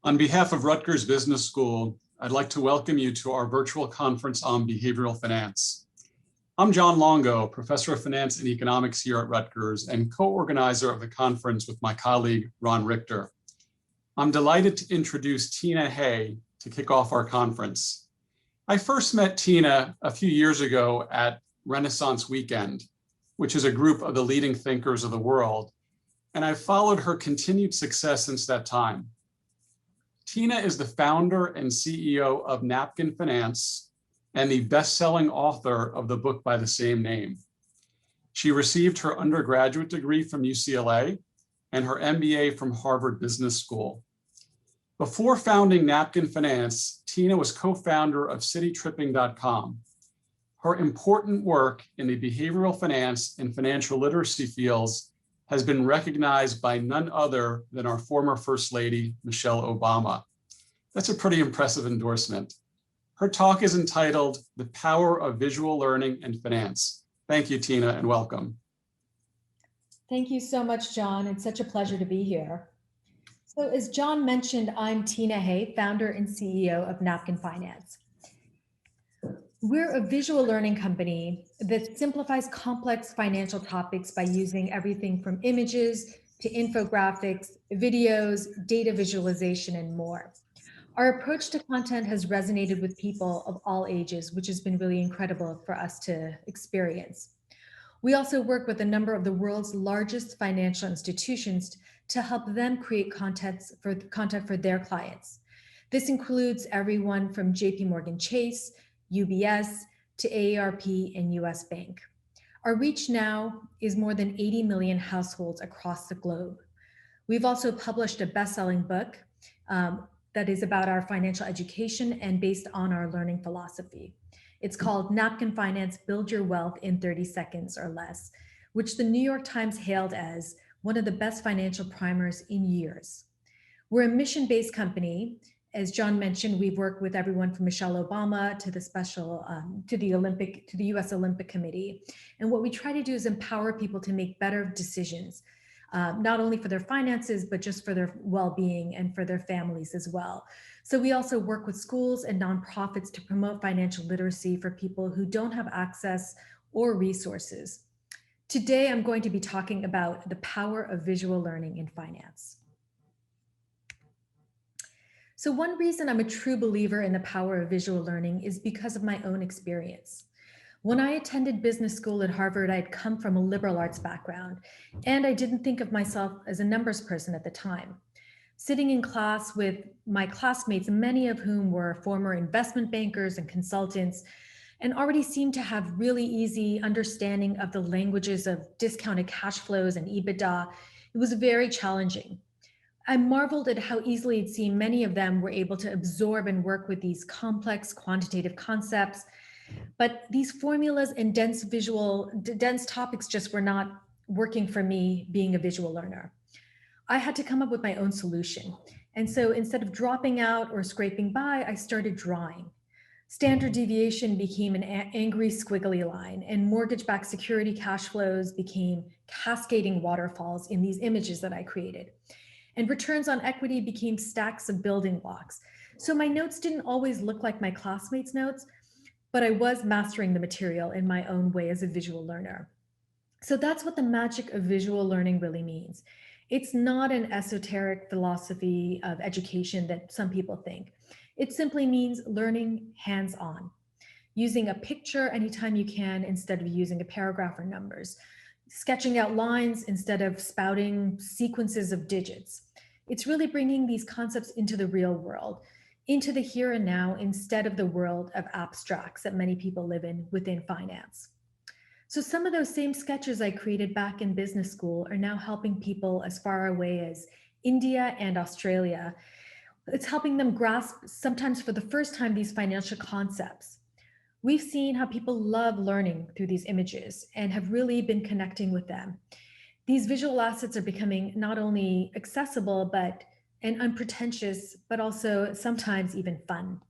On behalf of Rutgers Business School, I'd like to welcome you to our virtual conference on behavioral finance. I'm John Longo, professor of finance and economics here at Rutgers and co-organizer of the conference with my colleague, Ron Richter. I'm delighted to introduce Tina Hay to kick off our conference. I first met Tina a few years ago at Renaissance Weekend, which is a group of the leading thinkers of the world, and I've followed her continued success since that time. Tina is the founder and CEO of Napkin Finance and the best-selling author of the book by the same name. She received her undergraduate degree from UCLA and her MBA from Harvard Business School. Before founding Napkin Finance, Tina was co-founder of citytripping.com. Her important work in the behavioral finance and financial literacy fields has been recognized by none other than our former First Lady, Michelle Obama. That's a pretty impressive endorsement. Her talk is entitled, "The Power of Visual Learning and Finance." Thank you, Tina, and welcome. Thank you so much, John. It's such a pleasure to be here. So as John mentioned, I'm Tina Hay, founder and CEO of Napkin Finance. We're a visual learning company that simplifies complex financial topics by using everything from images to infographics, videos, data visualization, and more. Our approach to content has resonated with people of all ages, which has been really incredible for us to experience. We also work with a number of the world's largest financial institutions to help them create content for their clients. This includes everyone from JPMorgan Chase, UBS, to AARP and US Bank. Our reach now is more than 80 million households across the globe. We've also published a best-selling book that is about our financial education and based on our learning philosophy. It's called Napkin Finance, Build Your Wealth in 30 Seconds or Less, which the New York Times hailed as one of the best financial primers in years. We're a mission-based company. As John mentioned, we've worked with everyone from Michelle Obama to the to the US Olympic Committee. And what we try to do is empower people to make better decisions, not only for their finances, but just for their well-being and for their families as well. So we also work with schools and nonprofits to promote financial literacy for people who don't have access or resources. Today, I'm going to be talking about the power of visual learning in finance. So one reason I'm a true believer in the power of visual learning is because of my own experience. When I attended business school at Harvard, I had come from a liberal arts background, and I didn't think of myself as a numbers person at the time. Sitting in class with my classmates, many of whom were former investment bankers and consultants, and already seemed to have really easy understanding of the languages of discounted cash flows and EBITDA, it was very challenging. I marveled at how easily it seemed many of them were able to absorb and work with these complex quantitative concepts, but these formulas and dense topics just were not working for me being a visual learner. I had to come up with my own solution. And so instead of dropping out or scraping by, I started drawing. Standard deviation became an angry squiggly line, and mortgage-backed security cash flows became cascading waterfalls in these images that I created. And returns on equity became stacks of building blocks. So my notes didn't always look like my classmates' notes, but I was mastering the material in my own way as a visual learner. So that's what the magic of visual learning really means. It's not an esoteric philosophy of education that some people think. It simply means learning hands-on, using a picture anytime you can instead of using a paragraph or numbers, sketching out lines instead of spouting sequences of digits. It's really bringing these concepts into the real world, into the here and now, instead of the world of abstracts that many people live in within finance. So some of those same sketches I created back in business school are now helping people as far away as India and Australia. It's helping them grasp, sometimes for the first time, these financial concepts. We've seen how people love learning through these images and have really been connecting with them. These visual assets are becoming not only accessible and unpretentious, but also sometimes even fun.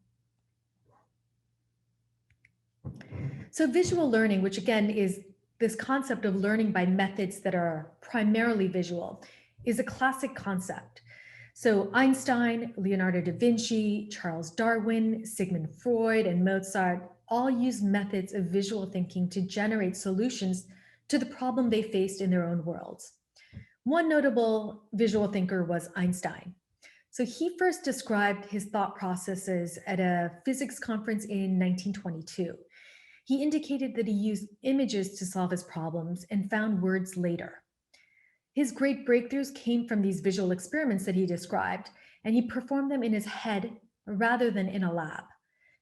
So visual learning, which again is this concept of learning by methods that are primarily visual, is a classic concept. So Einstein, Leonardo da Vinci, Charles Darwin, Sigmund Freud, and Mozart all used methods of visual thinking to generate solutions to the problem they faced in their own worlds. One notable visual thinker was Einstein. So he first described his thought processes at a physics conference in 1922. He indicated that he used images to solve his problems and found words later. His great breakthroughs came from these visual experiments that he described, and he performed them in his head rather than in a lab.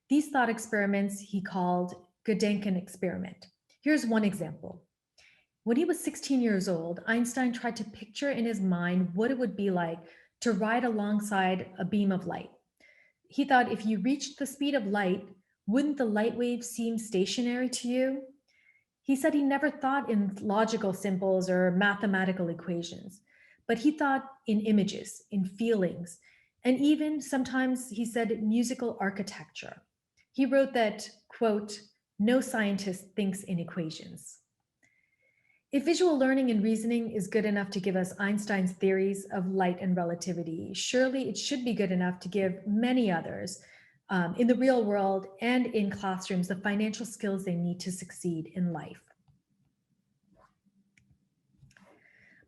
These thought experiments he called Gedanken experiment. Here's one example. When he was 16 years old, Einstein tried to picture in his mind what it would be like to ride alongside a beam of light. He thought if you reached the speed of light, wouldn't the light wave seem stationary to you? He said he never thought in logical symbols or mathematical equations, but he thought in images, in feelings, and even sometimes he said musical architecture. He wrote that, quote, "No scientist thinks in equations." If visual learning and reasoning is good enough to give us Einstein's theories of light and relativity, surely it should be good enough to give many others in the real world and in classrooms the financial skills they need to succeed in life.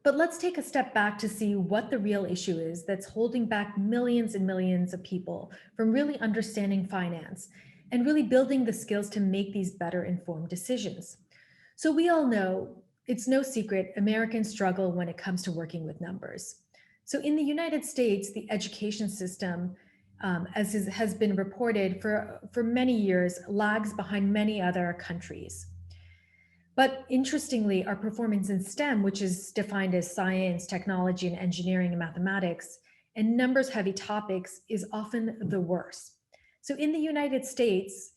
But let's take a step back to see what the real issue is that's holding back millions and millions of people from really understanding finance and really building the skills to make these better informed decisions. So we all know, it's no secret, Americans struggle when it comes to working with numbers. So in the United States, the education system, has been reported for many years, lags behind many other countries. But interestingly, our performance in STEM, which is defined as science, technology, and engineering and mathematics, and numbers-heavy topics, is often the worst. So in the United States,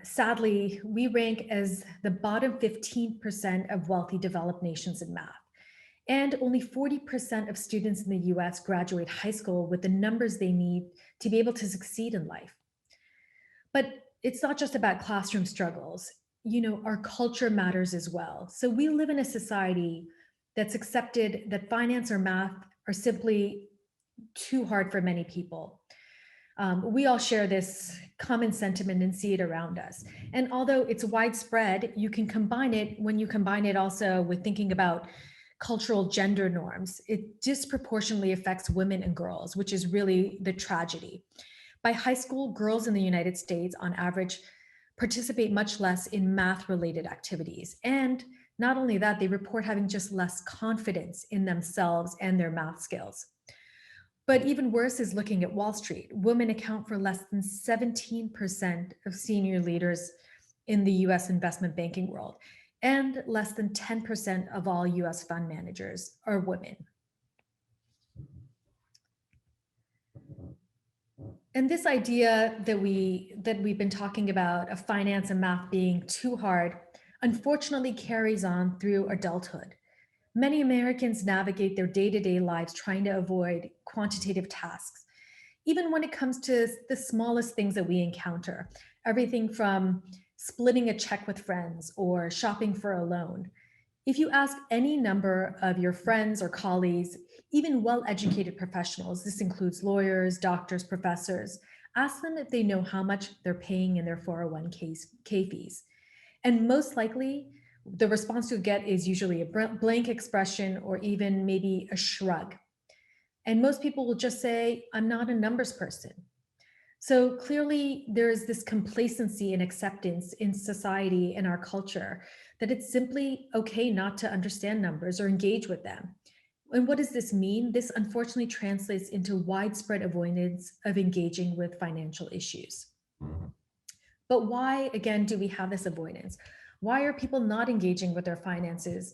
sadly, we rank as the bottom 15% of wealthy developed nations in math. And only 40% of students in the US graduate high school with the numbers they need to be able to succeed in life. But it's not just about classroom struggles. You know, our culture matters as well. So we live in a society that's accepted that finance or math are simply too hard for many people. We all share this common sentiment and see it around us. And although it's widespread, you can combine it when you combine it also with thinking about cultural gender norms. It disproportionately affects women and girls, which is really the tragedy. By high school, girls in the United States, on average, participate much less in math-related activities. And not only that, they report having just less confidence in themselves and their math skills. But even worse is looking at Wall Street. Women account for less than 17% of senior leaders in the US investment banking world, and less than 10% of all US fund managers are women. And this idea that we've been talking about of finance and math being too hard, unfortunately carries on through adulthood. Many Americans navigate their day-to-day lives trying to avoid quantitative tasks, even when it comes to the smallest things that we encounter, everything from splitting a check with friends or shopping for a loan. If you ask any number of your friends or colleagues, even well-educated professionals, this includes lawyers, doctors, professors, ask them if they know how much they're paying in their 401k fees. And most likely, the response you'll get is usually a blank expression or even maybe a shrug. And most people will just say, "I'm not a numbers person." So clearly there is this complacency and acceptance in society and our culture that it's simply okay not to understand numbers or engage with them. And what does this mean? This unfortunately translates into widespread avoidance of engaging with financial issues. But why, again, do we have this avoidance? Why are people not engaging with their finances?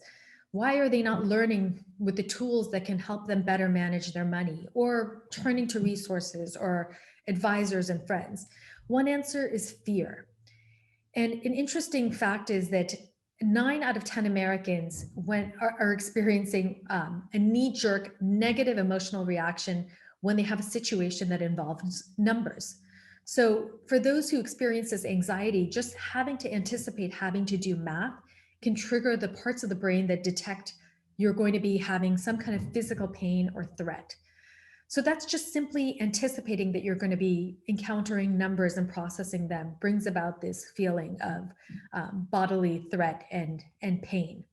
Why are they not learning with the tools that can help them better manage their money, or turning to resources or advisors and friends? One answer is fear. And an interesting fact is that 9 out of 10 Americans are experiencing a knee-jerk negative emotional reaction when they have a situation that involves numbers. So for those who experience this anxiety, just having to anticipate having to do math can trigger the parts of the brain that detect you're going to be having some kind of physical pain or threat. So that's just simply anticipating that you're going to be encountering numbers and processing them brings about this feeling of bodily threat and pain,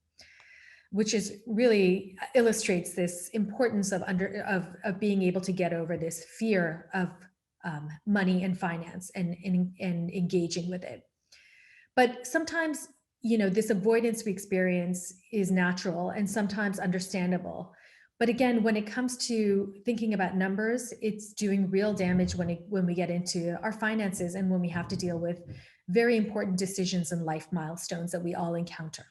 which is really illustrates this importance of being able to get over this fear of money and finance and engaging with it. But sometimes, this avoidance we experience is natural and sometimes understandable. But again, when it comes to thinking about numbers, it's doing real damage when we get into our finances and when we have to deal with very important decisions and life milestones that we all encounter.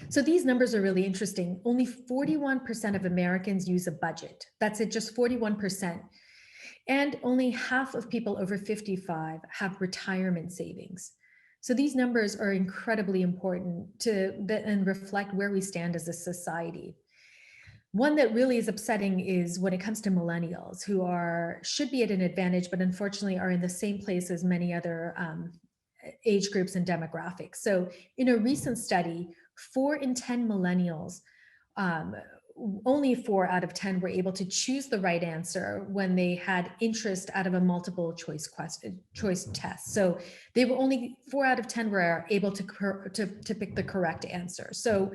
So these numbers are really interesting. Only 41% of Americans use a budget. That's it, just 41%. And only half of people over 55 have retirement savings. So these numbers are incredibly important and reflect where we stand as a society. One that really is upsetting is when it comes to millennials, who should be at an advantage, but unfortunately are in the same place as many other age groups and demographics. So in a recent study, 4 in 10 millennials, only 4 out of 10 were able to choose the right answer when they had interest out of a multiple choice test. So they were only 4 out of 10 were able to pick the correct answer. So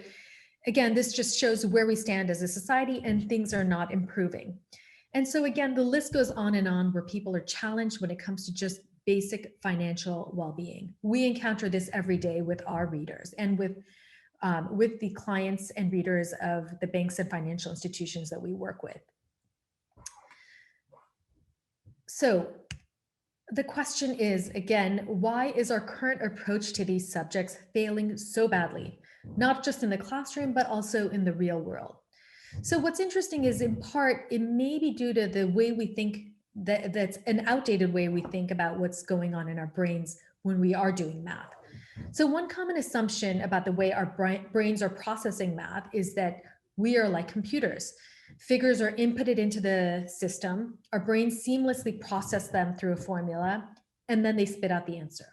again, this just shows where we stand as a society, and things are not improving. And so again, the list goes on and on where people are challenged when it comes to just basic financial well-being. We encounter this every day with our readers and with the clients and readers of the banks and financial institutions that we work with. So the question is, again, why is our current approach to these subjects failing so badly, not just in the classroom, but also in the real world? So what's interesting is, in part, it may be due to the way we think that's an outdated way we think about what's going on in our brains when we are doing math. So one common assumption about the way our brains are processing math is that we are like computers. Figures are inputted into the system, our brains seamlessly process them through a formula, and then they spit out the answer.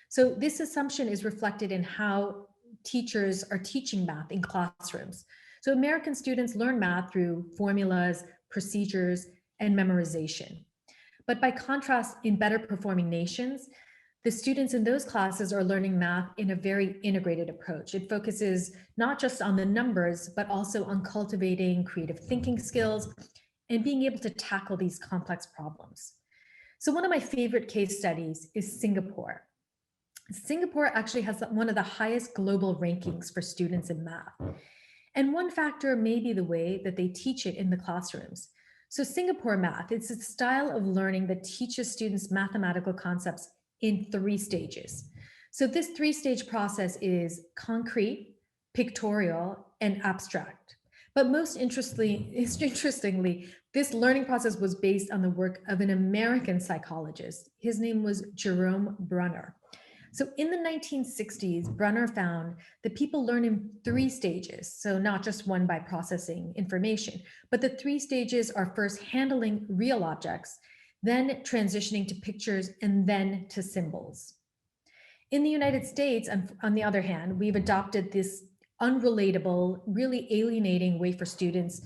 So this assumption is reflected in how teachers are teaching math in classrooms. So American students learn math through formulas, procedures, and memorization. But by contrast, in better performing nations, the students in those classes are learning math in a very integrated approach. It focuses not just on the numbers, but also on cultivating creative thinking skills and being able to tackle these complex problems. So one of my favorite case studies is Singapore. Singapore actually has one of the highest global rankings for students in math. And one factor may be the way that they teach it in the classrooms. So Singapore math, it's a style of learning that teaches students mathematical concepts in 3 stages. So this 3-stage process is concrete, pictorial, and abstract. But most interestingly, this learning process was based on the work of an American psychologist. His name was Jerome Brunner. So in the 1960s, Brunner found that people learn in 3 stages. So not just one by processing information, but the 3 stages are first handling real objects, then transitioning to pictures, and then to symbols. In the United States, on the other hand, we've adopted this unrelatable, really alienating way for students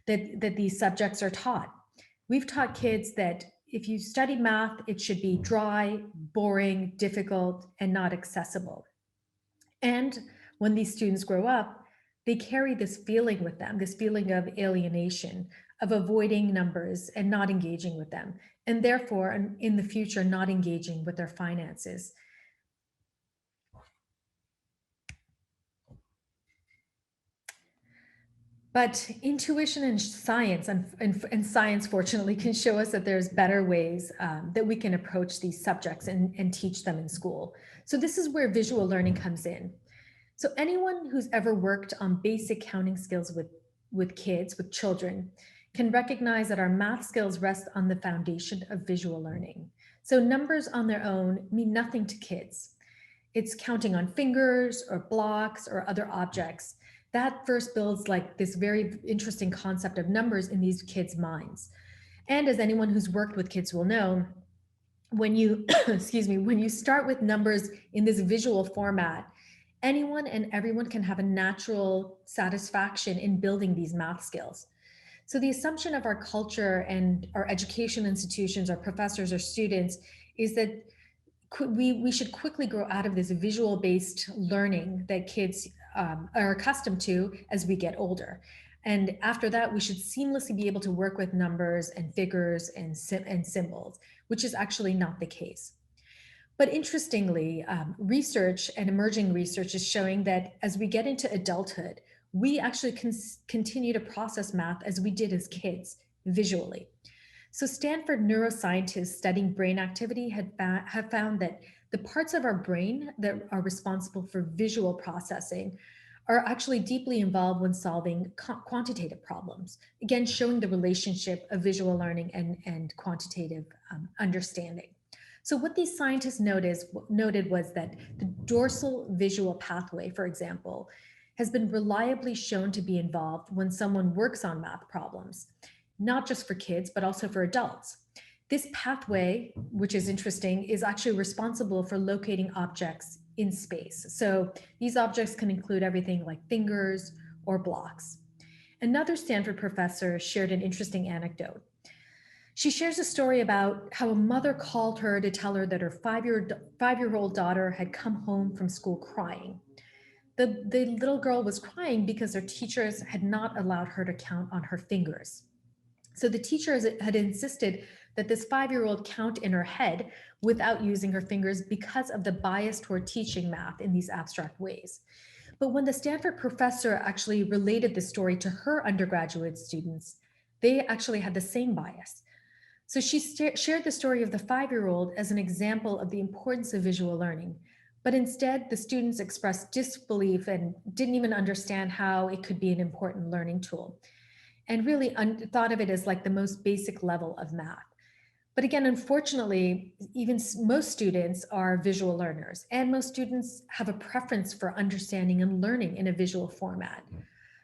that these subjects are taught. We've taught kids that if you study math, it should be dry, boring, difficult, and not accessible. And when these students grow up, they carry this feeling with them, this feeling of alienation, of avoiding numbers and not engaging with them, and therefore, in the future, not engaging with their finances. But intuition and science, and science, fortunately, can show us that there's better ways that we can approach these subjects and teach them in school. So this is where visual learning comes in. So anyone who's ever worked on basic counting skills with kids, with children, can recognize that our math skills rest on the foundation of visual learning. So numbers on their own mean nothing to kids. It's counting on fingers or blocks or other objects. That first builds like this very interesting concept of numbers in these kids' minds. And as anyone who's worked with kids will know, when you, when you start with numbers in this visual format, anyone and everyone can have a natural satisfaction in building these math skills. So the assumption of our culture and our education institutions, our professors, our students, is that we should quickly grow out of this visual based learning that kids are accustomed to as we get older. And after that, we should seamlessly be able to work with numbers and figures and symbols, which is actually not the case. But interestingly, research and emerging research is showing that as we get into adulthood, we actually continue to process math as we did as kids visually. So Stanford neuroscientists studying brain activity have found that the parts of our brain that are responsible for visual processing are actually deeply involved when solving quantitative problems. Again, showing the relationship of visual learning and quantitative understanding. So what these scientists noted was that the dorsal visual pathway, for example, has been reliably shown to be involved when someone works on math problems, not just for kids, but also for adults. This pathway, which is interesting, is actually responsible for locating objects in space. So these objects can include everything like fingers or blocks. Another Stanford professor shared an interesting anecdote. She shares a story about how a mother called her to tell her that her five-year-old daughter had come home from school crying. The little girl was crying because her teachers had not allowed her to count on her fingers. So the teachers had insisted that this 5-year-old count in her head without using her fingers because of the bias toward teaching math in these abstract ways. But when the Stanford professor actually related the story to her undergraduate students, they actually had the same bias. So she shared the story of the 5-year-old as an example of the importance of visual learning. But instead, the students expressed disbelief and didn't even understand how it could be an important learning tool, and really thought of it as like the most basic level of math. But again, unfortunately, even most students are visual learners, and most students have a preference for understanding and learning in a visual format.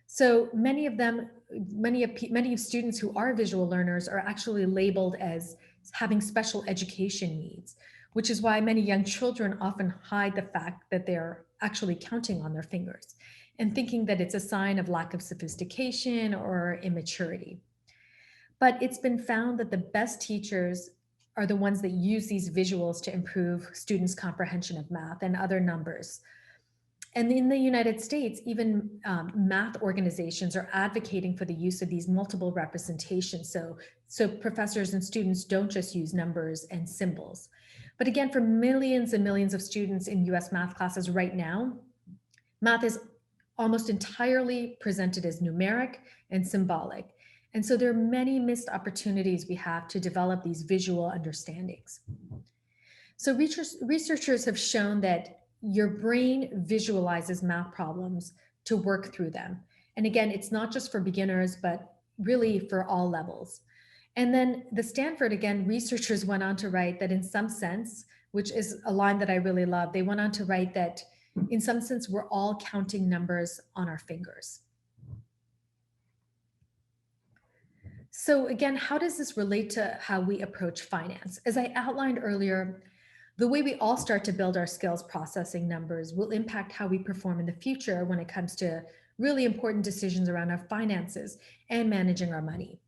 So many of students who are visual learners are actually labeled as having special education needs, which is why many young children often hide the fact that they're actually counting on their fingers and thinking that it's a sign of lack of sophistication or immaturity. But it's been found that the best teachers are the ones that use these visuals to improve students' comprehension of math and other numbers. And in the United States, even math organizations are advocating for the use of these multiple representations. So professors and students don't just use numbers and symbols. But again, for millions and millions of students in US math classes right now, math is almost entirely presented as numeric and symbolic. And so there are many missed opportunities we have to develop these visual understandings. So researchers have shown that your brain visualizes math problems to work through them. And again, it's not just for beginners, but really for all levels. And then the Stanford, again, researchers went on to write that in some sense, which is a line that I really love, they went on to write that in some sense, we're all counting numbers on our fingers. So again, how does this relate to how we approach finance? As I outlined earlier, the way we all start to build our skills processing numbers will impact how we perform in the future when it comes to really important decisions around our finances and managing our money.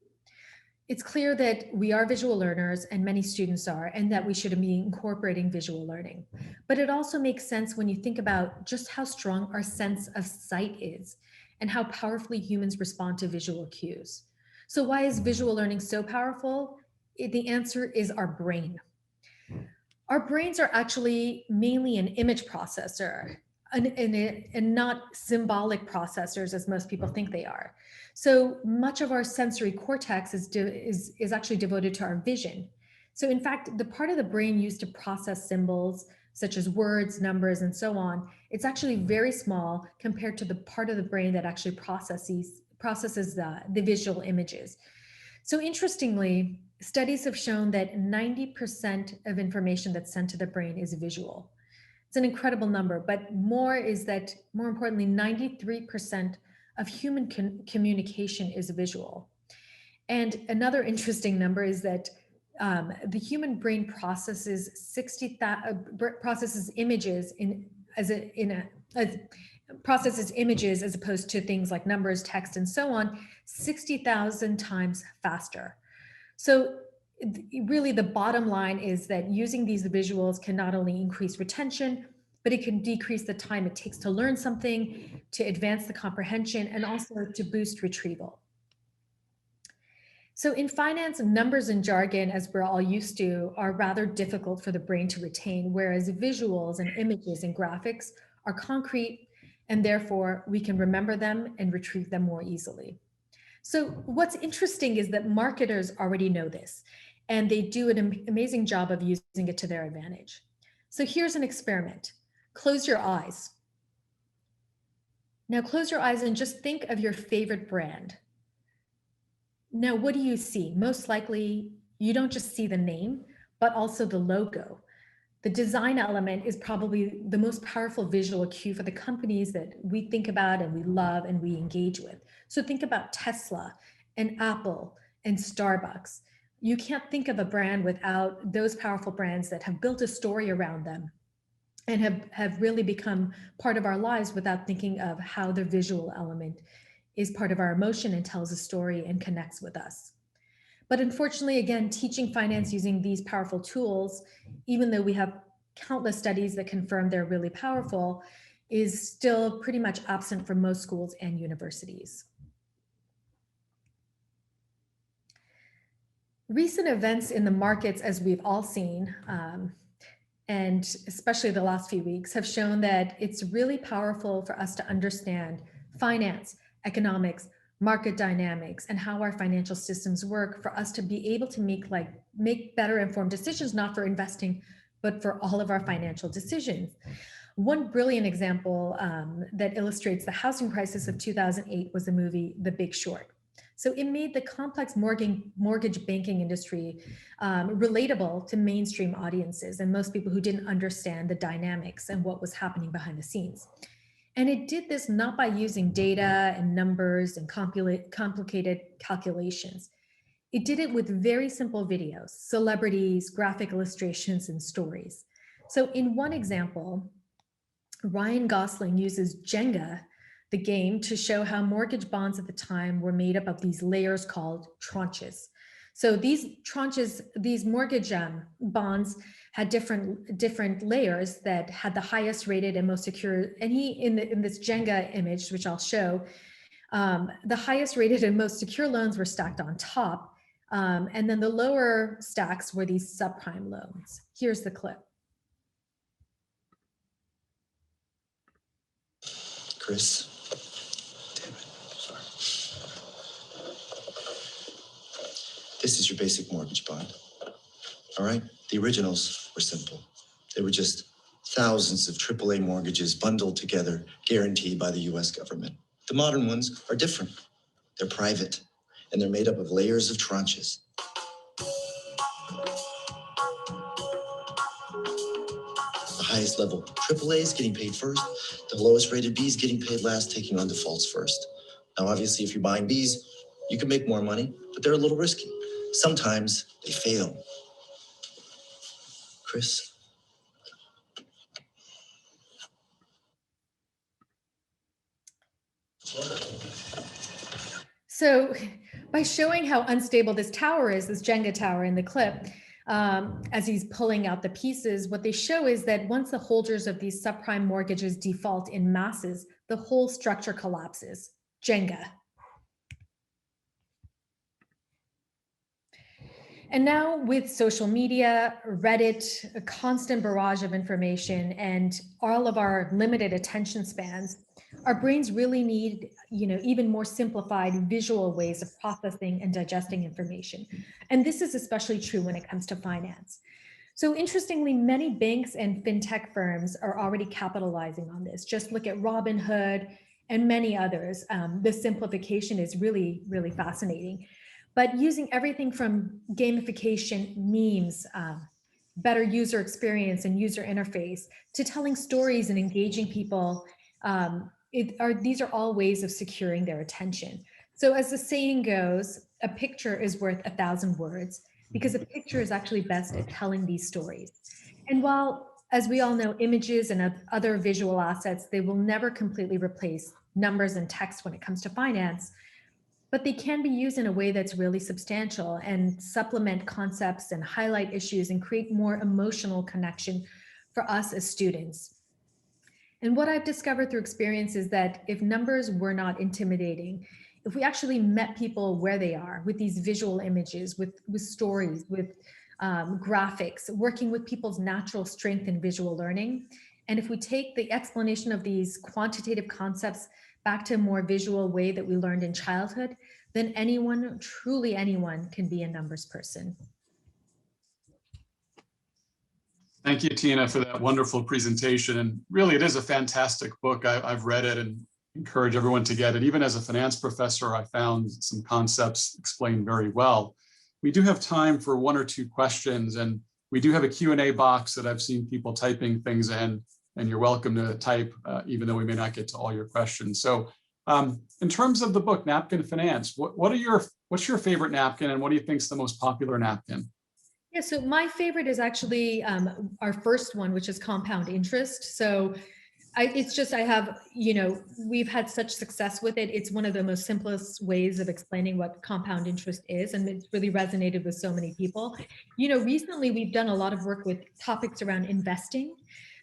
It's clear that we are visual learners, and many students are, and that we should be incorporating visual learning. But it also makes sense when you think about just how strong our sense of sight is and how powerfully humans respond to visual cues. So why is visual learning so powerful? The answer is our brain. Our brains are actually mainly an image processor and not symbolic processors as most people think they are. So much of our sensory cortex is actually devoted to our vision. So in fact, the part of the brain used to process symbols such as words, numbers, and so on, it's actually very small compared to the part of the brain that actually processes the visual images. So interestingly, studies have shown that 90% of information that's sent to the brain is visual. It's an incredible number, but more importantly, 93% of human communication is visual. And another interesting number is that the human brain processes processes images processes images as opposed to things like numbers, text, and so on, 60,000 times faster. So really the bottom line is that using these visuals can not only increase retention, but it can decrease the time it takes to learn something, to advance the comprehension, and also to boost retrieval. So in finance, numbers and jargon, as we're all used to, are rather difficult for the brain to retain, whereas visuals and images and graphics are concrete, and therefore we can remember them and retrieve them more easily. So what's interesting is that marketers already know this, and they do an amazing job of using it to their advantage. So here's an experiment. Close your eyes. Now close your eyes and just think of your favorite brand. Now, what do you see? Most likely, you don't just see the name, but also the logo. The design element is probably the most powerful visual cue for the companies that we think about and we love and we engage with. So think about Tesla and Apple and Starbucks. You can't think of a brand without those powerful brands that have built a story around them and have really become part of our lives without thinking of how the visual element is part of our emotion and tells a story and connects with us. But unfortunately, again, teaching finance using these powerful tools, even though we have countless studies that confirm they're really powerful, is still pretty much absent from most schools and universities. Recent events in the markets, as we've all seen, and especially the last few weeks, have shown that it's really powerful for us to understand finance, economics, market dynamics, and how our financial systems work for us to be able to make better informed decisions, not for investing, but for all of our financial decisions. One brilliant example that illustrates the housing crisis of 2008 was the movie The Big Short. So it made the complex mortgage banking industry relatable to mainstream audiences and most people who didn't understand the dynamics and what was happening behind the scenes. And it did this not by using data and numbers and complicated calculations. It did it with very simple videos, celebrities, graphic illustrations, and stories. So in one example, Ryan Gosling uses Jenga, the game, to show how mortgage bonds at the time were made up of these layers called tranches. So these tranches, these mortgage bonds had different layers that had the highest rated and most secure. And he, in this Jenga image, which I'll show, the highest rated and most secure loans were stacked on top. And then the lower stacks were these subprime loans. Here's the clip. Chris. Damn it. Sorry. This is your basic mortgage bond. All right? The originals were simple. They were just thousands of AAA mortgages bundled together, guaranteed by the US government. The modern ones are different. They're private, and they're made up of layers of tranches. The highest level AAAs getting paid first, the lowest rated Bs getting paid last, taking on defaults first. Now, obviously, if you're buying Bs, you can make more money, but they're a little risky. Sometimes they fail. Chris? So by showing how unstable this tower is, this Jenga tower in the clip, as he's pulling out the pieces, what they show is that once the holders of these subprime mortgages default in masses, the whole structure collapses. Jenga. And now with social media, Reddit, a constant barrage of information, and all of our limited attention spans, our brains really need, even more simplified visual ways of processing and digesting information. And this is especially true when it comes to finance. So interestingly, many banks and fintech firms are already capitalizing on this. Just look at Robinhood and many others. The simplification is really, really fascinating. But using everything from gamification, memes, better user experience and user interface, to telling stories and engaging people, these are all ways of securing their attention. So as the saying goes, a picture is worth 1,000 words, because a picture is actually best at telling these stories. And while As we all know, images and other visual assets, they will never completely replace numbers and text when it comes to finance, but they can be used in a way that's really substantial and supplement concepts and highlight issues and create more emotional connection for us as students. And what I've discovered through experience is that if numbers were not intimidating, if we actually met people where they are with these visual images, with stories, with graphics, working with people's natural strength in visual learning, and if we take the explanation of these quantitative concepts back to a more visual way that we learned in childhood, then anyone, truly anyone, can be a numbers person. Thank you, Tina, for that wonderful presentation. And really, it is a fantastic book. I've read it and encourage everyone to get it. Even as a finance professor, I found some concepts explained very well. We do have time for one or two questions, and we do have a Q&A box that I've seen people typing things in, and you're welcome to type, even though we may not get to all your questions. So in terms of the book, Napkin Finance, what's your favorite napkin, and what do you think is the most popular napkin? Yeah, so my favorite is actually our first one, which is compound interest. So we've had such success with it. It's one of the most simplest ways of explaining what compound interest is, and it's really resonated with so many people. Recently we've done a lot of work with topics around investing.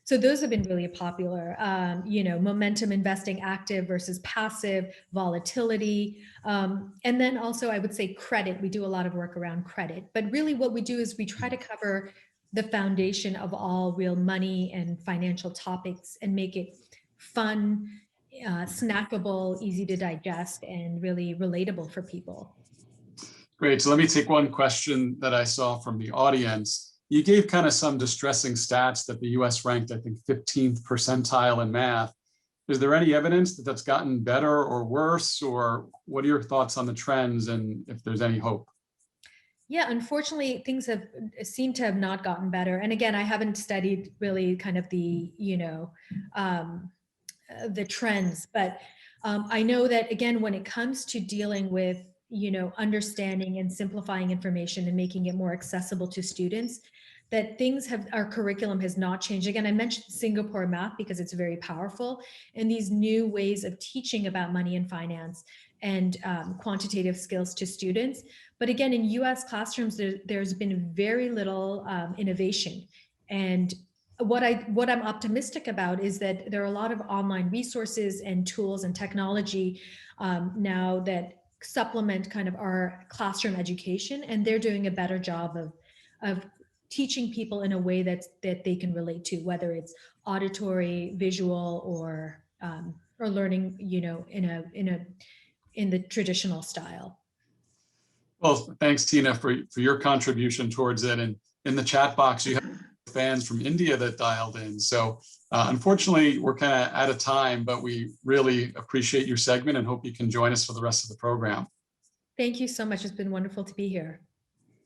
So those have been really popular, momentum investing, active versus passive, volatility. And then also I would say credit. We do a lot of work around credit, but really what we do is we try to cover the foundation of all real money and financial topics and make it fun, snackable, easy to digest, and really relatable for people. Great. So let me take one question that I saw from the audience. You gave kind of some distressing stats that the US ranked, I think, 15th percentile in math. Is there any evidence that that's gotten better or worse, or what are your thoughts on the trends and if there's any hope? Yeah, unfortunately, things have seemed to have not gotten better. And again, I haven't studied really kind of the trends, but I know that again, when it comes to dealing with understanding and simplifying information and making it more accessible to students, that our curriculum has not changed. Again, I mentioned Singapore math because it's very powerful, and these new ways of teaching about money and finance and quantitative skills to students. But again, in US classrooms, there's been very little innovation. And what I'm optimistic about is that there are a lot of online resources and tools and technology now that supplement kind of our classroom education, and they're doing a better job of teaching people in a way that they can relate to, whether it's auditory, visual, or learning, in the traditional style. Well, thanks, Tina, for your contribution towards it. And in the chat box, you have fans from India that dialed in. So unfortunately, we're kind of out of time, but we really appreciate your segment and hope you can join us for the rest of the program. Thank you so much. It's been wonderful to be here.